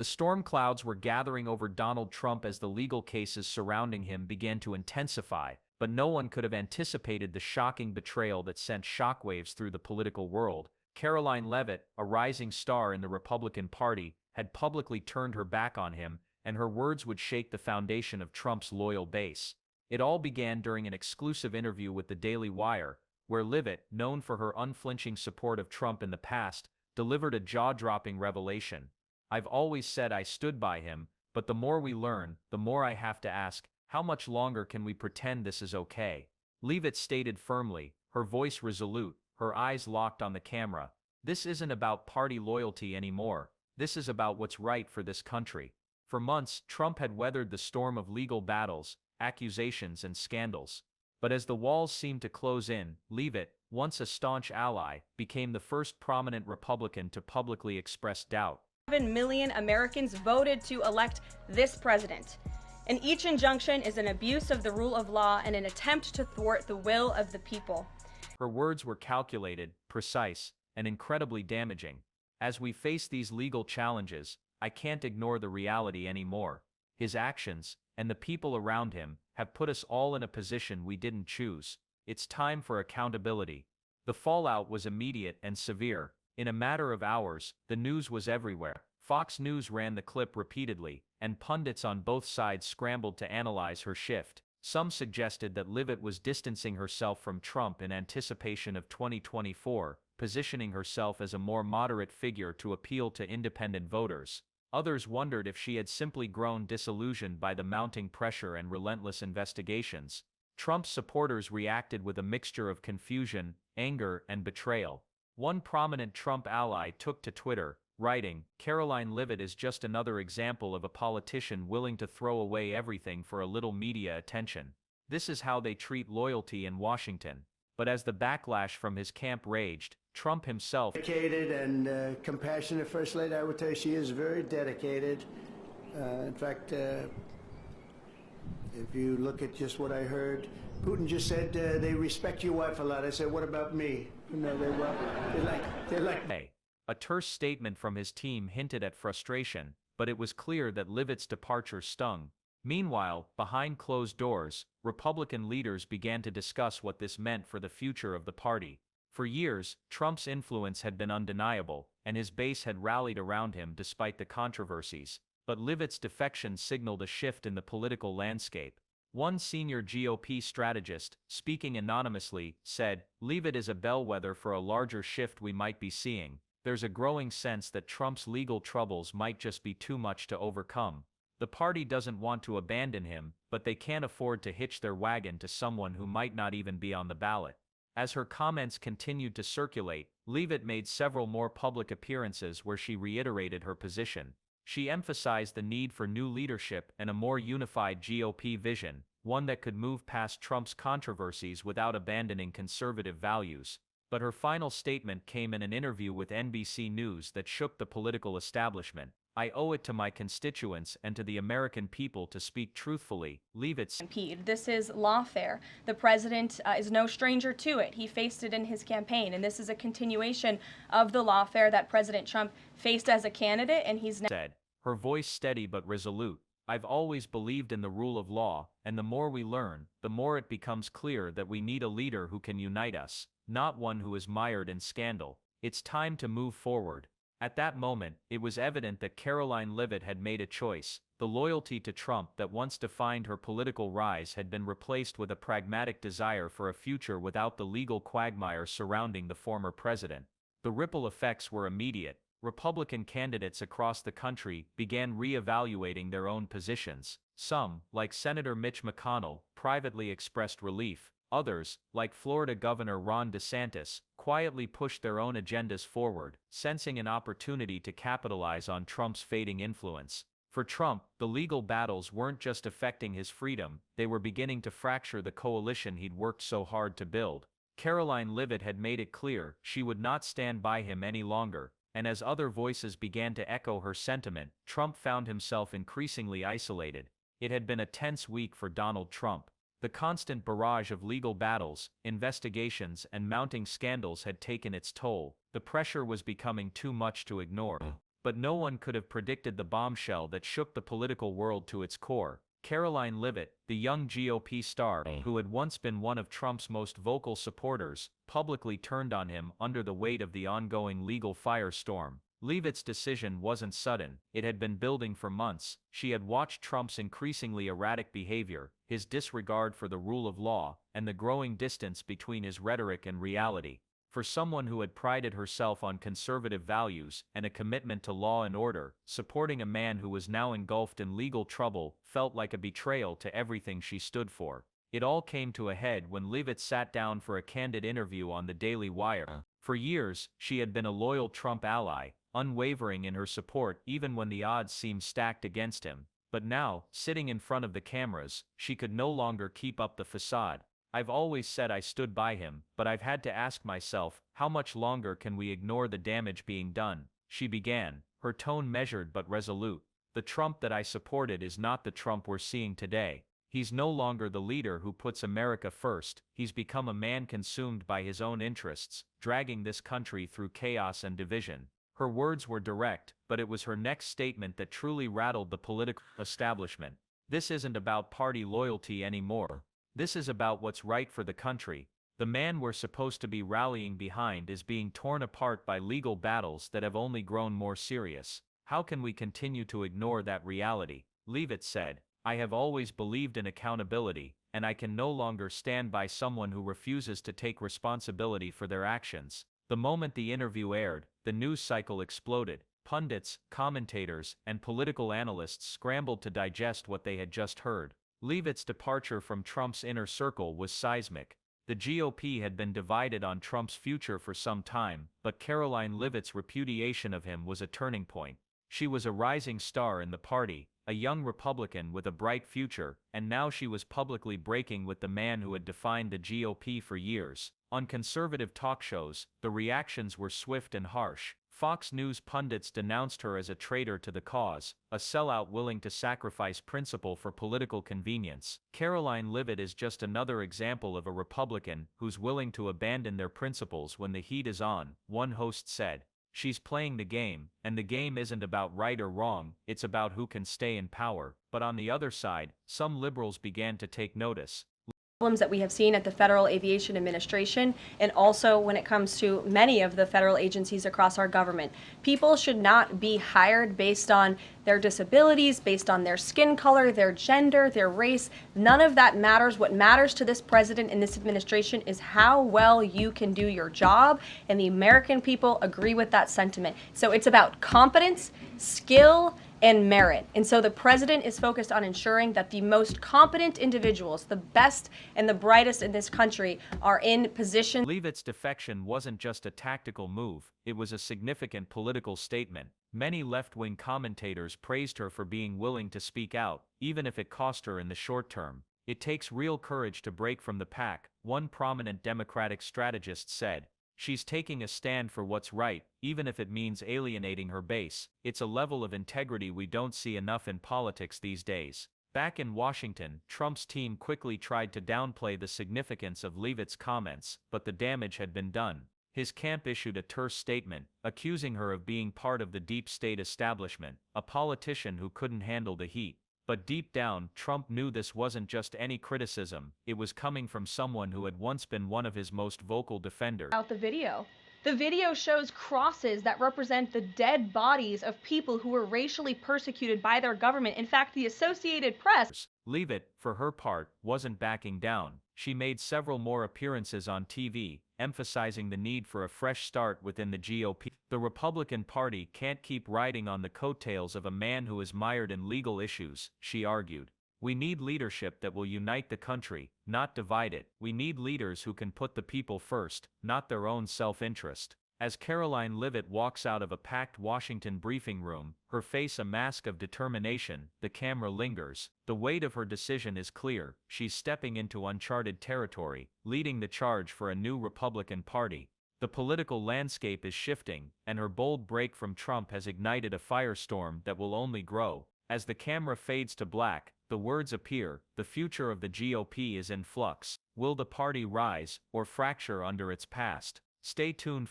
The storm clouds were gathering over Donald Trump as the legal cases surrounding him began to intensify, but no one could have anticipated the shocking betrayal that sent shockwaves through the political world. Karoline Leavitt, a rising star in the Republican Party, had publicly turned her back on him, and her words would shake the foundation of Trump's loyal base. It all began during an exclusive interview with the Daily Wire, where Leavitt, known for her unflinching support of Trump in the past, delivered a jaw-dropping revelation. "I've always said I stood by him, but the more we learn, the more I have to ask, how much longer can we pretend this is okay?" Leavitt stated firmly, her voice resolute, her eyes locked on the camera. "This isn't about party loyalty anymore. This is about what's right for this country." For months, Trump had weathered the storm of legal battles, accusations, and scandals. But as the walls seemed to close in, Leavitt, once a staunch ally, became the first prominent Republican to publicly express doubt. 7 million Americans voted to elect this president, and each injunction is an abuse of the rule of law and an attempt to thwart the will of the people. Her words were calculated, precise, and incredibly damaging. "As we face these legal challenges, I can't ignore the reality anymore. His actions, and the people around him, have put us all in a position we didn't choose. It's time for accountability." The fallout was immediate and severe. In a matter of hours, the news was everywhere. Fox News ran the clip repeatedly, and pundits on both sides scrambled to analyze her shift. Some suggested that Leavitt was distancing herself from Trump in anticipation of 2024, positioning herself as a more moderate figure to appeal to independent voters. Others wondered if she had simply grown disillusioned by the mounting pressure and relentless investigations. Trump's supporters reacted with a mixture of confusion, anger, and betrayal. One prominent Trump ally took to Twitter, writing, "Karoline Leavitt is just another example of a politician willing to throw away everything for a little media attention. This is how they treat loyalty in Washington." But as the backlash from his camp raged, Trump himself, dedicated and compassionate First Lady, I would tell you she is very dedicated. In fact, if you look at just what I heard, Putin just said they respect your wife a lot. I said, what about me? You know, they like. Hey. A terse statement from his team hinted at frustration, but it was clear that Leavitt's departure stung. Meanwhile, behind closed doors, Republican leaders began to discuss what this meant for the future of the party. For years, Trump's influence had been undeniable, and his base had rallied around him despite the controversies. But Leavitt's defection signaled a shift in the political landscape. One senior GOP strategist, speaking anonymously, said, "Leavitt is a bellwether for a larger shift we might be seeing. There's a growing sense that Trump's legal troubles might just be too much to overcome. The party doesn't want to abandon him, but they can't afford to hitch their wagon to someone who might not even be on the ballot." As her comments continued to circulate, Leavitt made several more public appearances where she reiterated her position. She emphasized the need for new leadership and a more unified GOP vision, one that could move past Trump's controversies without abandoning conservative values. But her final statement came in an interview with NBC News that shook the political establishment. "I owe it to my constituents and to the American people to speak truthfully," Leavitt said. This is lawfare. The president is no stranger to it. He faced it in his campaign, and this is a continuation of the lawfare that President Trump faced as a candidate, and he's now said, her voice steady but resolute. "I've always believed in the rule of law, and the more we learn, the more it becomes clear that we need a leader who can unite us, not one who is mired in scandal. It's time to move forward." At that moment, it was evident that Karoline Leavitt had made a choice. The loyalty to Trump that once defined her political rise had been replaced with a pragmatic desire for a future without the legal quagmire surrounding the former president. The ripple effects were immediate. Republican candidates across the country began re-evaluating their own positions. Some, like Senator Mitch McConnell, privately expressed relief. Others, like Florida Governor Ron DeSantis, quietly pushed their own agendas forward, sensing an opportunity to capitalize on Trump's fading influence. For Trump, the legal battles weren't just affecting his freedom, they were beginning to fracture the coalition he'd worked so hard to build. Karoline Leavitt had made it clear she would not stand by him any longer, and as other voices began to echo her sentiment, Trump found himself increasingly isolated. It had been a tense week for Donald Trump. The constant barrage of legal battles, investigations, and mounting scandals had taken its toll. The pressure was becoming too much to ignore. But no one could have predicted the bombshell that shook the political world to its core. Karoline Leavitt, the young GOP star who had once been one of Trump's most vocal supporters, publicly turned on him under the weight of the ongoing legal firestorm. Leavitt's decision wasn't sudden, it had been building for months. She had watched Trump's increasingly erratic behavior, his disregard for the rule of law, and the growing distance between his rhetoric and reality. For someone who had prided herself on conservative values and a commitment to law and order, supporting a man who was now engulfed in legal trouble felt like a betrayal to everything she stood for. It all came to a head when Leavitt sat down for a candid interview on the Daily Wire. For years, she had been a loyal Trump ally, unwavering in her support even when the odds seemed stacked against him. But now, sitting in front of the cameras, she could no longer keep up the facade. "I've always said I stood by him, but I've had to ask myself, how much longer can we ignore the damage being done?" she began, her tone measured but resolute. "The Trump that I supported is not the Trump we're seeing today. He's no longer the leader who puts America first. He's become a man consumed by his own interests, dragging this country through chaos and division." Her words were direct, but it was her next statement that truly rattled the political establishment. This isn't about party loyalty anymore. This is about what's right for the country. The man we're supposed to be rallying behind is being torn apart by legal battles that have only grown more serious. How can we continue to ignore that reality? Leavitt said, "I have always believed in accountability, and I can no longer stand by someone who refuses to take responsibility for their actions." The moment the interview aired, the news cycle exploded. Pundits, commentators, and political analysts scrambled to digest what they had just heard. Leavitt's departure from Trump's inner circle was seismic. The GOP had been divided on Trump's future for some time, but Karoline Leavitt's repudiation of him was a turning point. She was a rising star in the party, a young Republican with a bright future, and now she was publicly breaking with the man who had defined the GOP for years. On conservative talk shows, the reactions were swift and harsh. Fox News pundits denounced her as a traitor to the cause, a sellout willing to sacrifice principle for political convenience. Karoline Leavitt is just another example of a Republican who's willing to abandon their principles when the heat is on, one host said. "She's playing the game, and the game isn't about right or wrong, it's about who can stay in power." But on the other side, some liberals began to take notice. Problems that we have seen at the Federal Aviation Administration and also when it comes to many of the federal agencies across our government. People should not be hired based on their disabilities, based on their skin color, their gender, their race. None of that matters. What matters to this president and this administration is how well you can do your job, and the American people agree with that sentiment. So it's about competence, skill, and merit. And so the president is focused on ensuring that the most competent individuals, the best and the brightest in this country, are in position. Leavitt's defection wasn't just a tactical move, it was a significant political statement. Many left-wing commentators praised her for being willing to speak out, even if it cost her in the short term. "It takes real courage to break from the pack," one prominent Democratic strategist said. "She's taking a stand for what's right, even if it means alienating her base. It's a level of integrity we don't see enough in politics these days." Back in Washington, Trump's team quickly tried to downplay the significance of Leavitt's comments, but the damage had been done. His camp issued a terse statement, accusing her of being part of the deep state establishment, a politician who couldn't handle the heat. But deep down, Trump knew this wasn't just any criticism, it was coming from someone who had once been one of his most vocal defenders. Out the video. The video shows crosses that represent the dead bodies of people who were racially persecuted by their government. In fact, the Associated Press. Leavitt, for her part, wasn't backing down. She made several more appearances on TV, emphasizing the need for a fresh start within the GOP. The Republican Party can't keep riding on the coattails of a man who is mired in legal issues, she argued. "We need leadership that will unite the country, not divide it. We need leaders who can put the people first, not their own self-interest." As Karoline Leavitt walks out of a packed Washington briefing room, her face a mask of determination, the camera lingers. The weight of her decision is clear. She's stepping into uncharted territory, leading the charge for a new Republican Party. The political landscape is shifting, and her bold break from Trump has ignited a firestorm that will only grow. As the camera fades to black, the words appear, "The future of the GOP is in flux. Will the party rise, or fracture under its past?" Stay tuned for